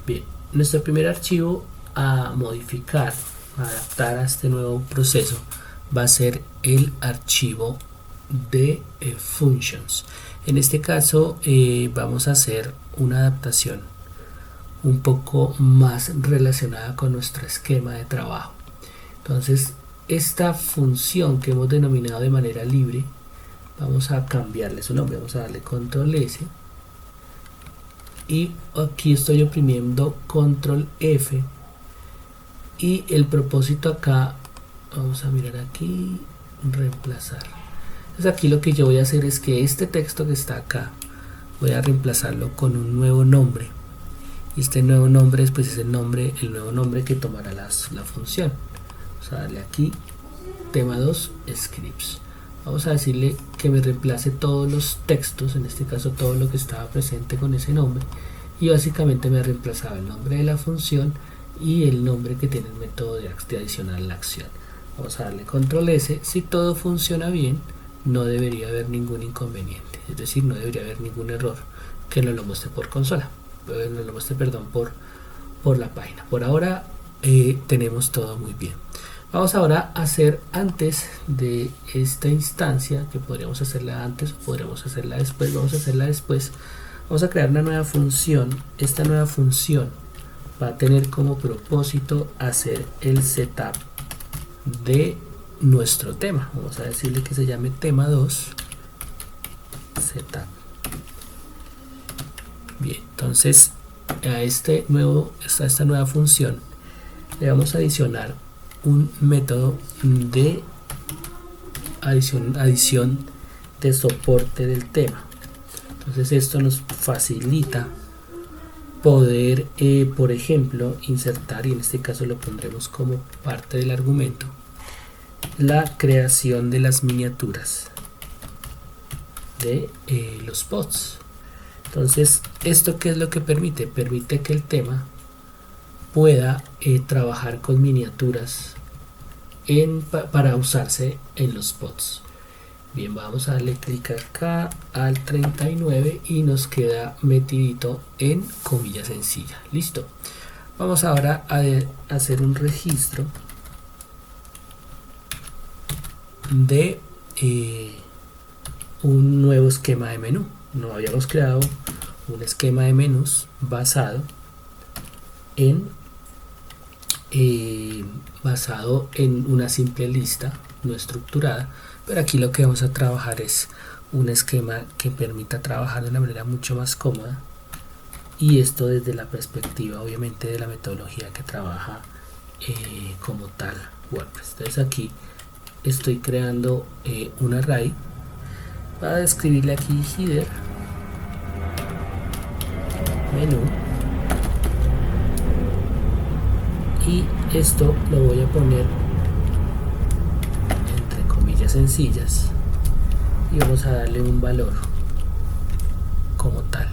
Bien, nuestro primer archivo a modificar, a adaptar a este nuevo proceso, va a ser el archivo de functions. En este caso vamos a hacer una adaptación un poco más relacionada con nuestro esquema de trabajo. Entonces, esta función que hemos denominado de manera libre, vamos a cambiarle su nombre, vamos a darle control S y aquí estoy oprimiendo control F, y el propósito acá, vamos a mirar aquí, reemplazar. Entonces aquí lo que yo voy a hacer es que este texto que está acá voy a reemplazarlo con un nuevo nombre, y este nuevo nombre pues es el nuevo nombre que tomará la función. Vamos a darle aquí tema 2 scripts. Vamos a decirle que me reemplace todos los textos, en este caso todo lo que estaba presente con ese nombre, y básicamente me ha reemplazado el nombre de la función y el nombre que tiene el método de adicionar la acción. Vamos a darle control S. Si todo funciona bien, no debería haber ningún inconveniente, es decir, no debería haber ningún error que nos lo muestre por consola, nos lo muestre, perdón, por la página. Por ahora tenemos todo muy bien. Vamos ahora a hacer antes de esta instancia, que podríamos hacerla antes o podríamos hacerla después. Vamos a hacerla después. Vamos a crear una nueva función. Esta nueva función va a tener como propósito hacer el setup de nuestro tema. Vamos a decirle que se llame tema 2 setup. Bien, entonces a esta nueva función le vamos a adicionar un método de adición de soporte del tema. Entonces esto nos facilita poder, por ejemplo, insertar, y en este caso lo pondremos como parte del argumento, la creación de las miniaturas de los pods. Entonces, ¿esto qué es lo que permite? Permite que el tema pueda trabajar con miniaturas para usarse en los pods. Bien, vamos a darle clic acá al 39 y nos queda metidito en comilla sencilla. Listo. Vamos ahora a hacer un registro de un nuevo esquema de menú. No habíamos creado un esquema de menús basado en una simple lista no estructurada, pero aquí lo que vamos a trabajar es un esquema que permita trabajar de una manera mucho más cómoda, y esto desde la perspectiva obviamente de la metodología que trabaja como tal WordPress. Entonces aquí estoy creando un array para escribirle aquí header menú, y esto lo voy a poner entre comillas sencillas y vamos a darle un valor como tal.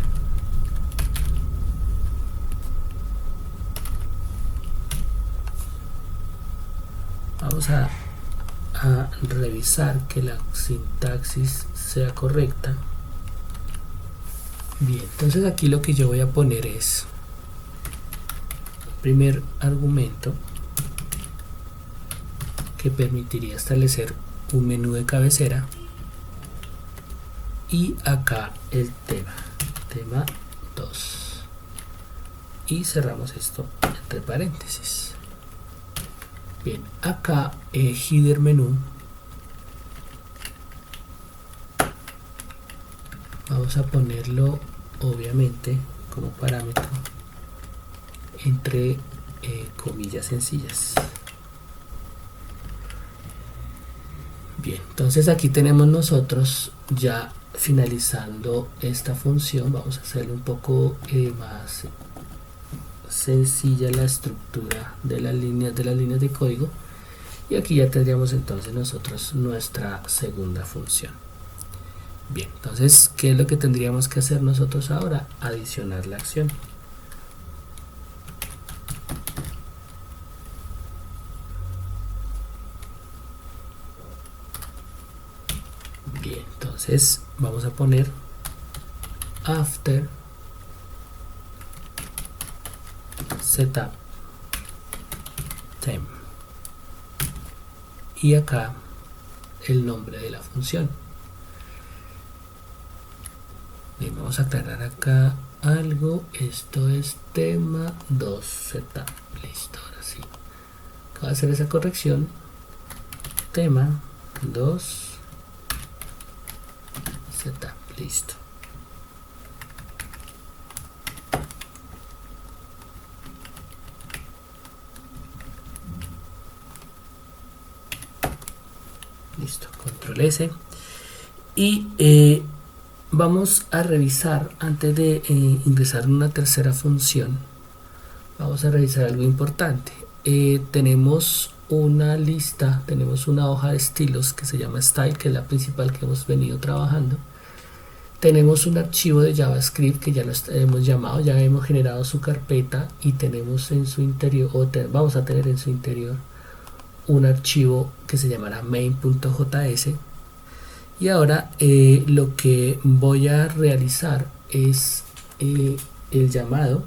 Vamos a revisar que la sintaxis sea correcta. Bien, entonces aquí lo que yo voy a poner es primer argumento que permitiría establecer un menú de cabecera, y acá el tema 2, y cerramos esto entre paréntesis. Bien, acá header menú vamos a ponerlo obviamente como parámetro entre comillas sencillas. Bien, entonces aquí tenemos nosotros ya finalizando esta función. Vamos a hacerle un poco más sencilla la estructura de las líneas de código, y aquí ya tendríamos entonces nosotros nuestra segunda función. Bien, entonces, ¿qué es lo que tendríamos que hacer nosotros ahora? Adicionar la acción. Bien, entonces vamos a poner after setup temp y acá el nombre de la función. Bien, vamos a aclarar acá algo. Esto es tema 2 setup. Listo, ahora sí. Acabo de hacer esa corrección. Tema 2 setup. Listo. Listo, control S. Y vamos a revisar, antes de ingresar en una tercera función, vamos a revisar algo importante. Tenemos una lista, tenemos una hoja de estilos que se llama style, que es la principal que hemos venido trabajando. Tenemos un archivo de JavaScript que ya lo hemos llamado, ya hemos generado su carpeta y tenemos en su interior, vamos a tener en su interior un archivo que se llamará main.js. Y ahora lo que voy a realizar es el llamado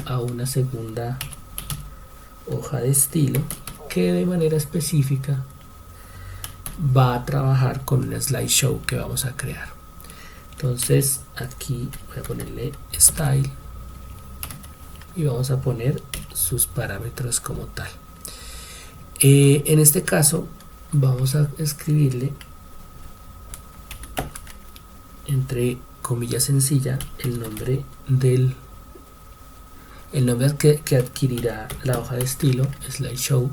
a una segunda hoja de estilo que de manera específica va a trabajar con un slideshow que vamos a crear. Entonces aquí voy a ponerle style y vamos a poner sus parámetros como tal. En este caso vamos a escribirle entre comillas sencilla el nombre que adquirirá la hoja de estilo, slideshow.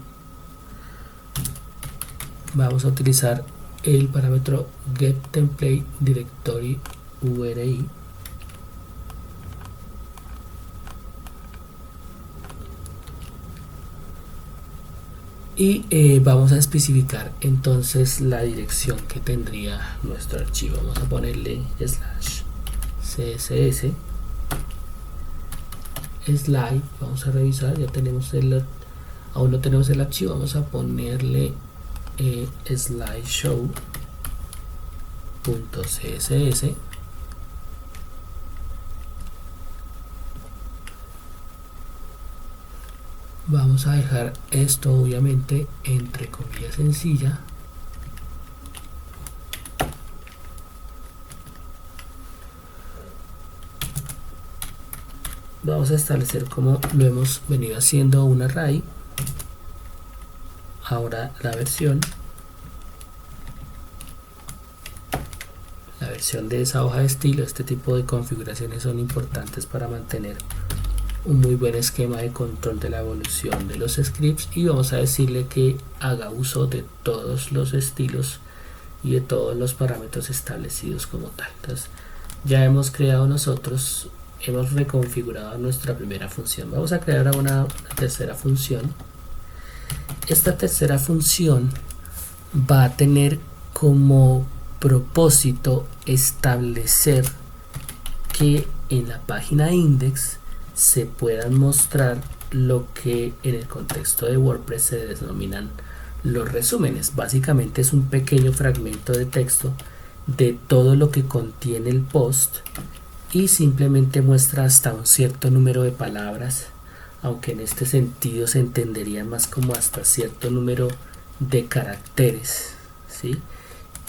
Vamos a utilizar el parámetro getTemplateDirectory URI. Y vamos a especificar entonces la dirección que tendría nuestro archivo. Vamos a ponerle /css slide. Vamos a revisar, ya tenemos aún no tenemos el archivo. Vamos a ponerle slideshow.css. Vamos a dejar esto obviamente entre comillas sencilla. Vamos a establecer, como lo hemos venido haciendo, un array. Ahora la versión de esa hoja de estilo. Este tipo de configuraciones son importantes para mantener un muy buen esquema de control de la evolución de los scripts, y vamos a decirle que haga uso de todos los estilos y de todos los parámetros establecidos como tal. Entonces ya hemos creado nosotros, hemos reconfigurado nuestra primera función. Vamos a crear ahora una tercera función. Esta tercera función va a tener como propósito establecer que en la página index se puedan mostrar lo que en el contexto de WordPress se denominan los resúmenes. Básicamente es un pequeño fragmento de texto de todo lo que contiene el post y simplemente muestra hasta un cierto número de palabras, aunque en este sentido se entendería más como hasta cierto número de caracteres, ¿sí?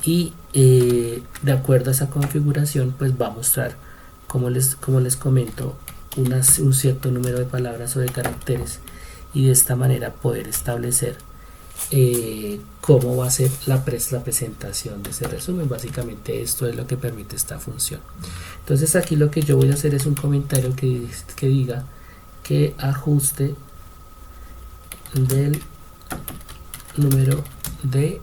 Y de acuerdo a esa configuración pues va a mostrar, como les comento, un cierto número de palabras o de caracteres, y de esta manera poder establecer cómo va a ser la presentación de ese resumen. Básicamente esto es lo que permite esta función. Entonces aquí lo que yo voy a hacer es un comentario que diga que ajuste del número de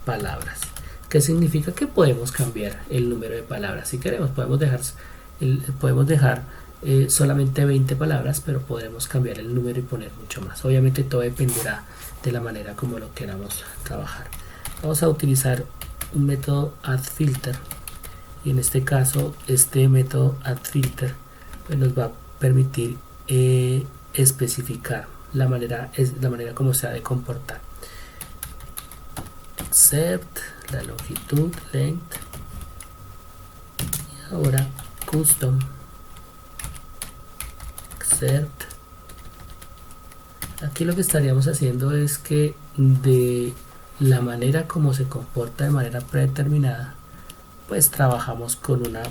palabras, que significa que podemos cambiar el número de palabras. Si queremos podemos dejar solamente 20 palabras, pero podemos cambiar el número y poner mucho más. Obviamente todo dependerá de la manera como lo queramos trabajar. Vamos a utilizar un método addFilter, y en este caso este método addFilter pues nos va a permitir especificar la manera como se ha de comportar. Except la longitud, length, y ahora custom except Aquí lo que estaríamos haciendo es que de la manera como se comporta de manera predeterminada, pues trabajamos con una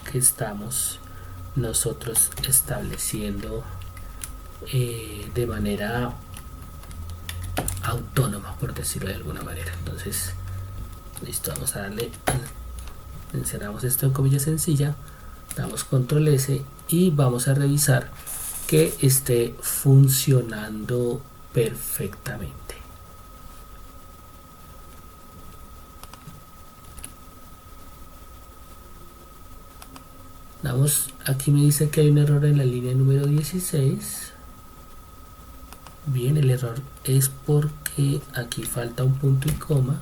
que estamos nosotros estableciendo de manera autónoma, por decirlo de alguna manera. Entonces, listo, vamos a darle, encerramos esto en comilla sencilla, damos control S y vamos a revisar que esté funcionando perfectamente. Aquí me dice que hay un error en la línea número 16. Bien, el error es porque aquí falta un punto y coma.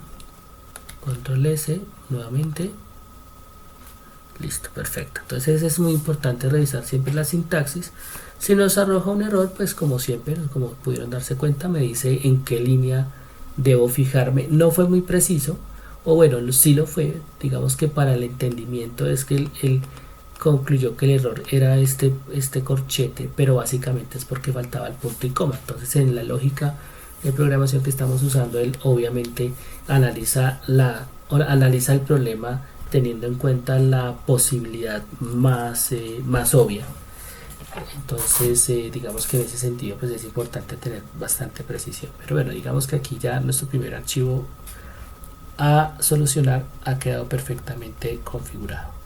Control S nuevamente. Listo, perfecto. Entonces es muy importante revisar siempre la sintaxis. Si nos arroja un error, pues como siempre, como pudieron darse cuenta, me dice en qué línea debo fijarme. No fue muy preciso, o bueno, sí lo fue. Digamos que para el entendimiento es que él concluyó que el error era este corchete, pero básicamente es porque faltaba el punto y coma. Entonces en la lógica de programación que estamos usando, él obviamente analiza el problema teniendo en cuenta la posibilidad más obvia. Entonces digamos que en ese sentido pues es importante tener bastante precisión. Pero bueno, digamos que aquí ya nuestro primer archivo a solucionar ha quedado perfectamente configurado.